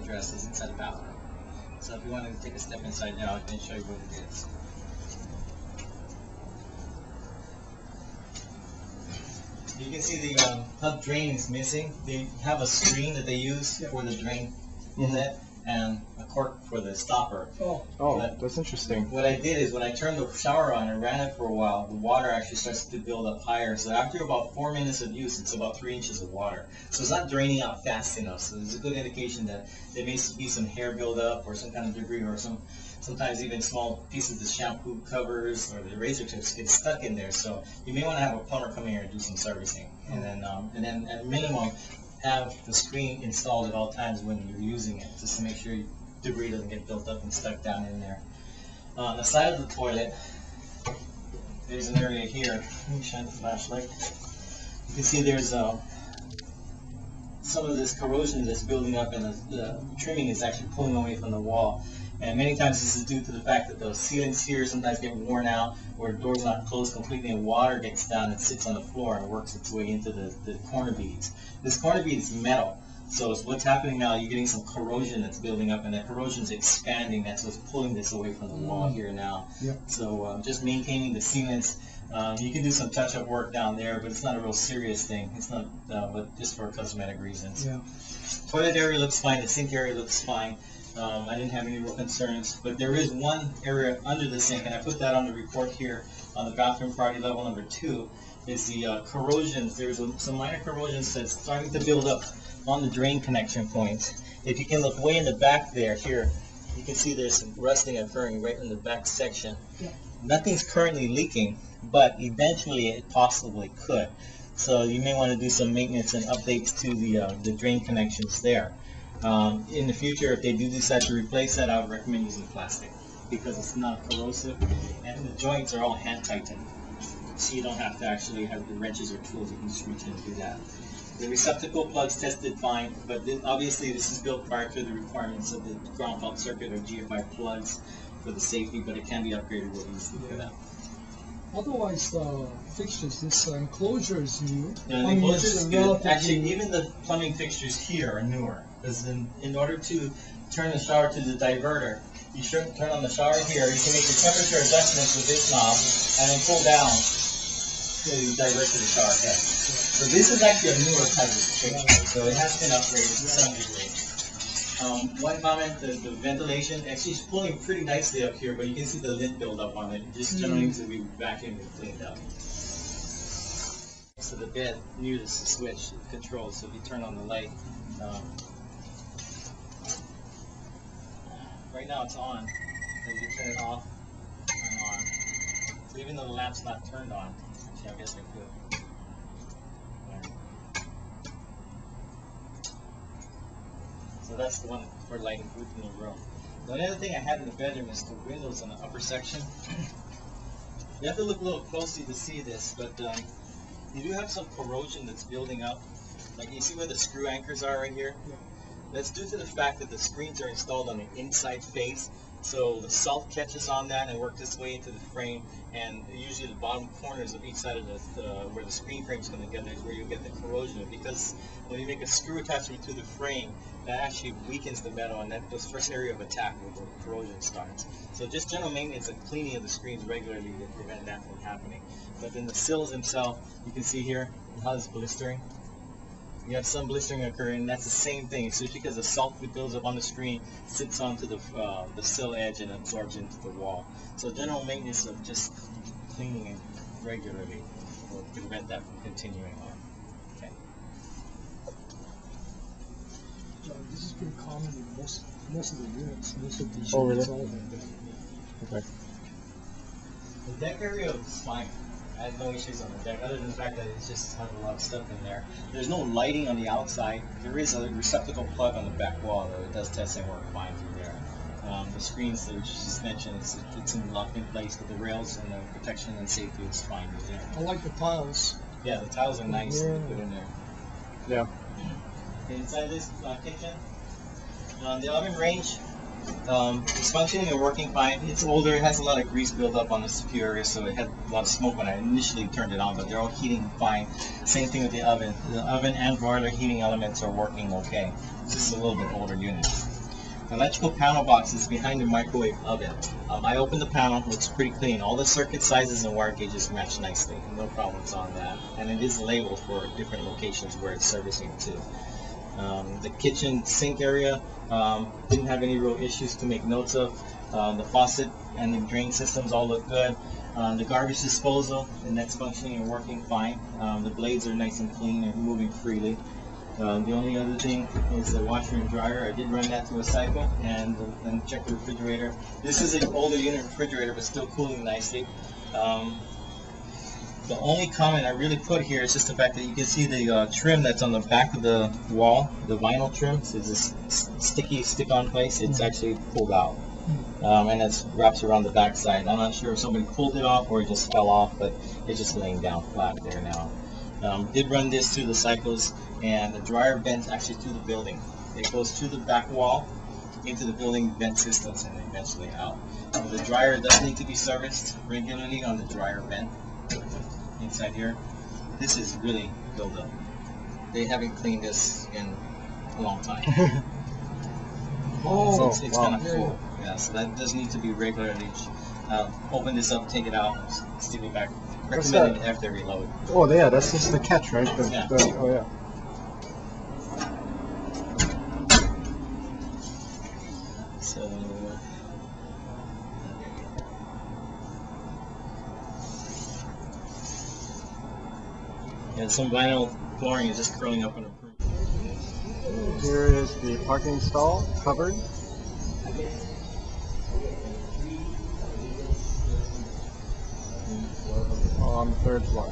address is inside the bathroom. So if you wanted to take a step inside now, I can show you what it is. You can see the hub drain is missing. They have a screen that they use for the drain inlet and a cork for the stopper. That's interesting. What I did is when I turned the shower on and ran it for a while, the water actually starts to build up higher. So after about 4 minutes of use, it's about 3 inches of water. So it's not draining out fast enough. So there's a good indication that there may be some hair buildup or some kind of debris, or sometimes even small pieces of shampoo covers or the razor tips get stuck in there. So you may want to have a plumber come here and do some servicing. And then at minimum, have the screen installed at all times when you're using it, just to make sure debris doesn't get built up and stuck down in there. On the side of the toilet, there's an area here. Let me shine the flashlight. You can see there's some of this corrosion that's building up, and the trimming is actually pulling away from the wall. And many times this is due to the fact that the sealants here sometimes get worn out, or the door's not closed completely, and water gets down and sits on the floor and works its way into the corner beads. This corner bead is metal, so what's happening now, you're getting some corrosion that's building up, and that corrosion is expanding. That's what's pulling this away from the wall here now. So just maintaining the sealants. You can do some touch-up work down there, but it's not a real serious thing. It's not, but just for cosmetic reasons. Toilet area looks fine. The sink area looks fine. I didn't have any real concerns, but there is one area under the sink, and I put that on the report here on the bathroom priority level number 2, is the corrosions. There's some minor corrosions that's starting to build up on the drain connection points. If you can look way in the back there, here, you can see there's some rusting occurring right in the back section. Nothing's currently leaking, but eventually it possibly could. So you may want to do some maintenance and updates to the drain connections there. In the future, if they do decide to replace that, I would recommend using plastic because it's not corrosive, and the joints are all hand tightened, so you don't have to actually have the wrenches or tools. You can just reach in and do that. The receptacle plugs tested fine, but obviously this is built prior to the requirements of the ground fault circuit or GFI plugs for the safety, but it can be upgraded real easily for that. Otherwise, the fixtures, this enclosure is new. Yeah, the enclosure is good. Actually, even the plumbing fixtures here are newer, because in order to turn the shower to the diverter, you should turn on the shower here. You can make the temperature adjustments with this knob, and then pull down to divert to the shower head. So this is actually a newer type of fixture, so it has been upgraded to some degree. One comment, the ventilation actually is pulling pretty nicely up here, but you can see the lint build up on it. It just generally needs to be vacuumed and cleaned up. So the bed near the switch controls, so if you turn on the light, right now it's on, so you turn it off and on. So even though the lamp's not turned on, actually I guess I could. So that's the one for lighting food in the room. The other thing I had in the bedroom is the windows on the upper section. You have to look a little closely to see this, but you do have some corrosion that's building up. Like you see where the screw anchors are right here? That's due to the fact that the screens are installed on the inside face, so the salt catches on that and works its way into the frame, and usually the bottom corners of each side of where the screen frames come together is where you get the corrosion. Because when you make a screw attachment to the frame, that actually weakens the metal, and that's the first area of attack where the corrosion starts. So just general maintenance and cleaning of the screens regularly will prevent that from happening. But then the sills themselves, you can see here how it's blistering. You have some blistering occurring, and that's the same thing. It's just because the salt that builds up on the screen sits onto the sill edge and absorbs into the wall. So general maintenance of just cleaning it regularly will prevent that from continuing on. Okay. This is pretty common in most of the units, most of these really? units all have that. Okay. The deck area is fine. I had no issues on the deck, other than the fact that it just has a lot of stuff in there. There's no lighting on the outside. There is a receptacle plug on the back wall, though. It does test and work fine through there. The screens that you just mentioned, it's locked in place, but the rails and the protection and safety is fine with there. I like the tiles. Yeah, the tiles are nice to put in there. Yeah. Inside this kitchen, the oven range is functioning and working fine. It's older, it has a lot of grease buildup on the superior, so it had a lot of smoke when I initially turned it on, but they're all heating fine. Same thing with the oven. The oven and broiler heating elements are working okay. It's just a little bit older unit. Electrical panel box is behind the microwave oven. I opened the panel, looks pretty clean. All the circuit sizes and wire gauges match nicely. No problems on that. And it is labeled for different locations where it's servicing to. The kitchen sink area didn't have any real issues to make notes of. The faucet and the drain systems all look good. The garbage disposal, the net's functioning and working fine. The blades are nice and clean and moving freely. The only other thing is the washer and dryer. I did run that through a cycle and check the refrigerator. This is an older unit refrigerator, but still cooling nicely. The only comment I really put here is just the fact that you can see the trim that's on the back of the wall, the vinyl trim. So it's this sticky stick-on place. It's actually pulled out, and it wraps around the back side. I'm not sure if somebody pulled it off or it just fell off, but it's just laying down flat there now. Did run this through the cycles, and the dryer vents actually through the building. It goes through the back wall into the building vent systems and eventually out. The dryer does need to be serviced regularly on the dryer vent inside here. This is really built up. They haven't cleaned this in a long time. Oh, it's wow. kind of full. Yeah, so that does need to be regularly. Open this up, take it out, stick it back. Recommended after reload. Oh, yeah, that's just the catch, right? Yeah. Oh, yeah. So, yeah, some vinyl flooring is just curling up on the roof. Here is the parking stall covered. On the third floor.